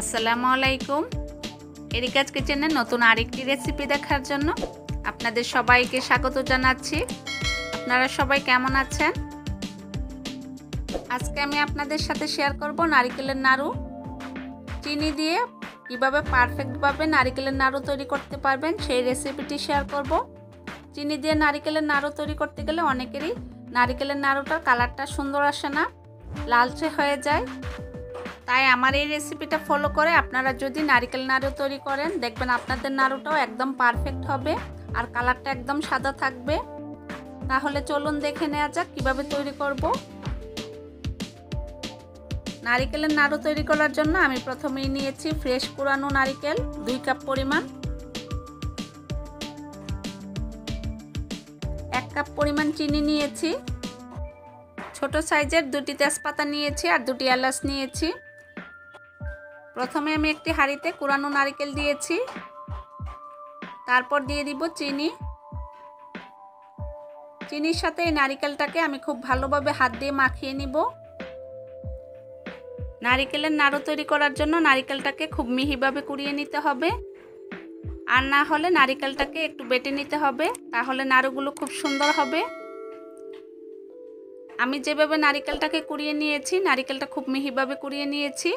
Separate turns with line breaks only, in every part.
আসসালামু আলাইকুম। এরিকাজ কিচেনের নতুন আরেকটি রেসিপি দেখার জন্য আপনাদের সবাইকে স্বাগত জানাচ্ছি। আপনারা সবাই কেমন আছেন? আজকে আমি আপনাদের সাথে শেয়ার করব নারকেলের নাড়ু। চিনি দিয়ে কিভাবে পারফেক্টভাবে নারকেলের নাড়ু তৈরি করতে পারবেন সেই রেসিপিটি শেয়ার করব। চিনি দিয়ে নারকেলের নাড়ু তৈরি করতে গেলে অনেকেরই নারকেলের নাড়ুটার কালারটা সুন্দর আসে না, লালচে হয়ে যায়। তাই আমার এই রেসিপিটা ফলো করে আপনারা যদি নারকেল নাড়ু তৈরি করেন দেখবেন আপনাদের নাড়ুটাও একদম পারফেক্ট হবে আর কালারটা একদম সাদা থাকবে। তাহলে চলুন দেখে নেওয়া যাক কিভাবে তৈরি করব। নারকেলের নাড়ু তৈরি করার জন্য আমি প্রথমেই নিয়েছি ফ্রেশ কুড়ানো নারকেল 2 কাপ পরিমাণ, 1 কাপ পরিমাণ চিনি নিয়েছি, ছোট সাইজের 2টি তেজপাতা নিয়েছি আর 2টি এলাচ নিয়েছি। প্রথমে আমি একটি হাঁড়িতে কুড়ানো নারকেল দিয়েছি, তারপর দিয়ে দিব চিনি। চিনির সাথে এই নারকেলটাকে আমি খুব ভালোভাবে হাত দিয়ে মাখিয়ে নিব। নারকেলের নাড়ু তৈরি করার জন্য নারকেলটাকে খুব মিহিভাবে কুড়িয়ে নিতে হবে, আর না হলে নারকেলটাকে একটু বেটে নিতে হবে, তাহলে নাড়ুগুলো খুব সুন্দর হবে। আমি যেভাবে নারকেলটাকে কুড়িয়ে নিয়েছি, নারকেলটা খুব মিহিভাবে কুড়িয়ে নিয়েছি।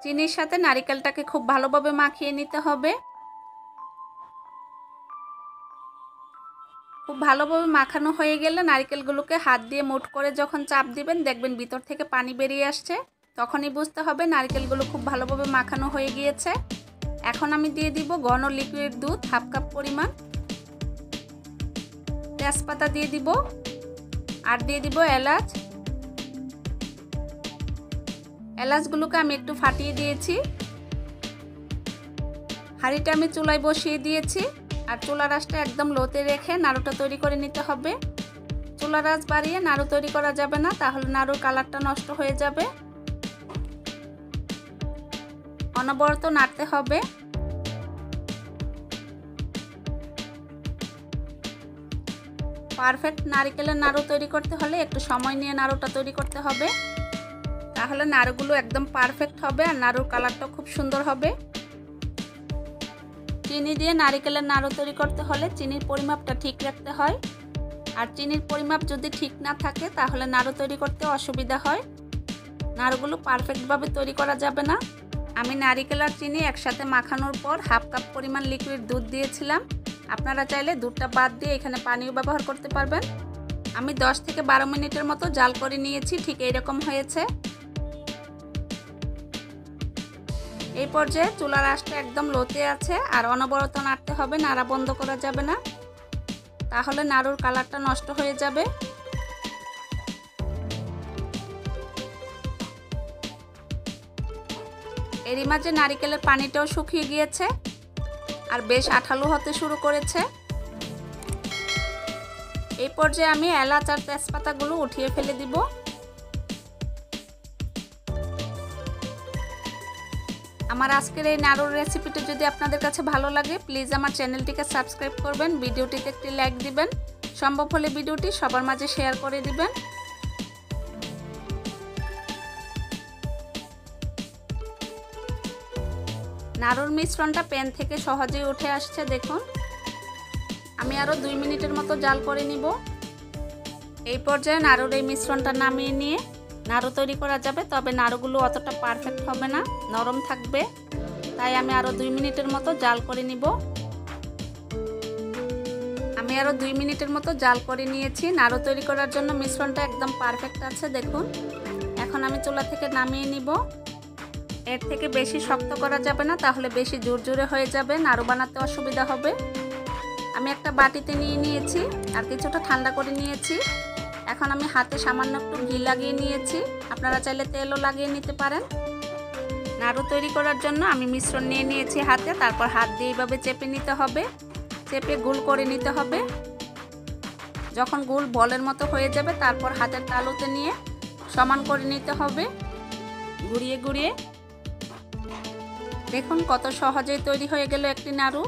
চিনির সাথে নারকেলটাকে খুব ভালোভাবে মাখিয়ে নিতে হবে। খুব ভালোভাবে মাখানো হয়ে গেলে নারকেলগুলোকে হাত দিয়ে মুঠ করে যখন চাপ দিবেন দেখবেন ভিতর থেকে পানি বেরিয়ে আসছে, তখনই বুঝতে হবে নারকেলগুলো খুব ভালোভাবে মাখানো হয়ে গিয়েছে। এখন আমি দিয়ে দিব ঘন লিকুইড দুধ 1/2 কাপ পরিমাণ, তেজপাতা দিয়ে দিব আর দিয়ে দিব এলাচ। এলাচগুলোকে আমি একটু ফাটিয়ে দিয়েছি। হাঁড়িটা আমি চুলায় বসিয়ে দিয়েছি আর চুলার আঁচটা একদম লোতে রেখে নাড়ুটা তৈরি করে নিতে হবে। চুলার আঁচ বাড়িয়ে নাড়ু তৈরি করা যাবে না, তাহলে নাড়ুর কালারটা নষ্ট হয়ে যাবে। অনবরত নাড়তে হবে। পারফেক্ট নারকেলের নাড়ু তৈরি করতে হলে একটু সময় নিয়ে নাড়ুটা তৈরি করতে হবে, তাহলে নাড়ুগুলো একদম পারফেক্ট হবে আর নাড়ুর কালারটা খুব সুন্দর হবে। চিনি দিয়ে নারকেলের নাড়ু তৈরি করতে হলে চিনির পরিমাপটা ঠিক রাখতে হয়, আর চিনির পরিমাপ যদি ঠিক না থাকে তাহলে নাড়ু তৈরি করতে অসুবিধা হয়, নাড়ুগুলো পারফেক্টভাবে তৈরি করা যাবে না। আমি নারকেল আর চিনি একসাথে মাখানোর পর 1/2 কাপ পরিমাণ লিকুইড দুধ দিয়েছিলাম। আপনারা চাইলে দুধটা বাদ দিয়ে এখানে পানিও ব্যবহার করতে পারবেন। আমি 10 থেকে 12 মিনিটের মতো জাল করে নিয়েছি, ঠিক এইরকম হয়েছে। এই পর্যায়ে চুলার আঁচটা একদম লোতে আছে আর অনবরত নাড়তে হবে, নাড়া বন্ধ করা যাবে না, তাহলে নাড়ুর কালারটা নষ্ট হয়ে যাবে। এরই মাঝে নারকেলের পানিটাও শুকিয়ে গিয়েছে আর বেশ আঠালো হতে শুরু করেছে। এই পর্যায়ে আমি এলাচ আর তেজপাতাগুলো উঠিয়ে ফেলে দিব। আমার আজকের এই নাড়ুর রেসিপিটা যদি আপনাদের কাছে ভালো লাগে প্লিজ আমার চ্যানেলটিকে সাবস্ক্রাইব করবেন, ভিডিওটিতে একটি লাইক দিবেন, সম্ভব হলে ভিডিওটি সবার মাঝে শেয়ার করে দিবেন। নাড়ুর মিশ্রণটা প্যান থেকে সহজেই উঠে আসছে, দেখুন। আমি আরও 2 মিনিটের মতো জাল করে নিব। এই পর্যায়ে নাড়ুর এই মিশ্রণটা নামিয়ে নিয়ে নাড়ু তৈরি করা যাবে, তবে নাড়ুগুলো অতটা পারফেক্ট হবে না, নরম থাকবে, তাই আমি আরও 2 মিনিটের মতো জাল করে নিব। আমি আরও 2 মিনিটের মতো জাল করে নিয়েছি। নাড়ু তৈরি করার জন্য মিশ্রণটা একদম পারফেক্ট আছে, দেখুন। এখন আমি চুলা থেকে নামিয়ে নিব। এর থেকে বেশি শক্ত করা যাবে না, তাহলে বেশি জোরে হয়ে যাবে, নাড়ু বানাতে অসুবিধা হবে। আমি একটা বাটিতে নিয়ে নিয়েছি আর কিছুটা ঠান্ডা করে নিয়েছি। এখন আমি হাতে সামান্য একটু ঘি লাগিয়ে নিয়েছি, আপনারা চাইলে তেলও লাগিয়ে নিতে পারেন। নাড়ু তৈরি করার জন্য আমি মিশ্রণ নিয়ে নিয়েছি হাতে, তারপর হাত দিয়ে এইভাবে চেপে নিতে হবে, চেপে গোল করে নিতে হবে। যখন গোল বলের মতো হয়ে যাবে তারপর হাতের তালুতে নিয়ে সমান করে নিতে হবে, ঘুরিয়ে ঘুরিয়ে। দেখুন কত সহজেই তৈরি হয়ে গেল একটি নাড়ু।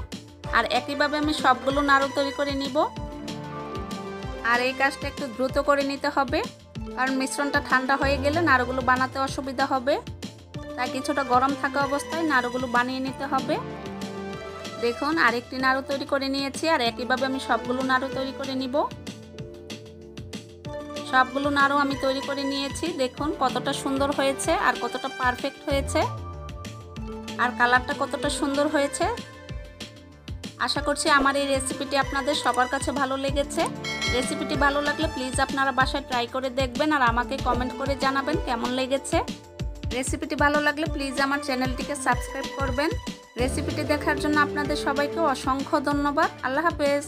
আর একইভাবে আমি সবগুলো নাড়ু তৈরি করে নিব। আর এই কাজটা একটু দ্রুত করে নিতে হবে, কারণ মিশ্রণটা ঠান্ডা হয়ে গেলে নাড়ুগুলো বানাতে অসুবিধা হবে। তাই কিছুটা গরম থাকা অবস্থায় নাড়ুগুলো বানিয়ে নিতে হবে। দেখুন আরেকটি নাড়ু তৈরি করে নিয়েছি, আর একইভাবে আমি সবগুলো নাড়ু তৈরি করে নিব। সবগুলো নাড়ু আমি তৈরি করে নিয়েছি। দেখুন কতটা সুন্দর হয়েছে আর কতটা পারফেক্ট হয়েছে, আর কালারটা কতটা সুন্দর হয়েছে। আশা করছি আমার এই রেসিপিটি আপনাদের সবার কাছে ভালো লেগেছে। রেসিপিটি ভালো লাগলে প্লিজ আপনারা বাসায় ট্রাই করে দেখবেন আর আমাকে কমেন্ট করে জানাবেন কেমন লেগেছে। রেসিপিটি ভালো লাগলে প্লিজ আমার চ্যানেলটিকে সাবস্ক্রাইব করবেন। রেসিপিটি দেখার জন্য আপনাদের সবাইকে অসংখ্য ধন্যবাদ। আল্লাহ হাফেজ।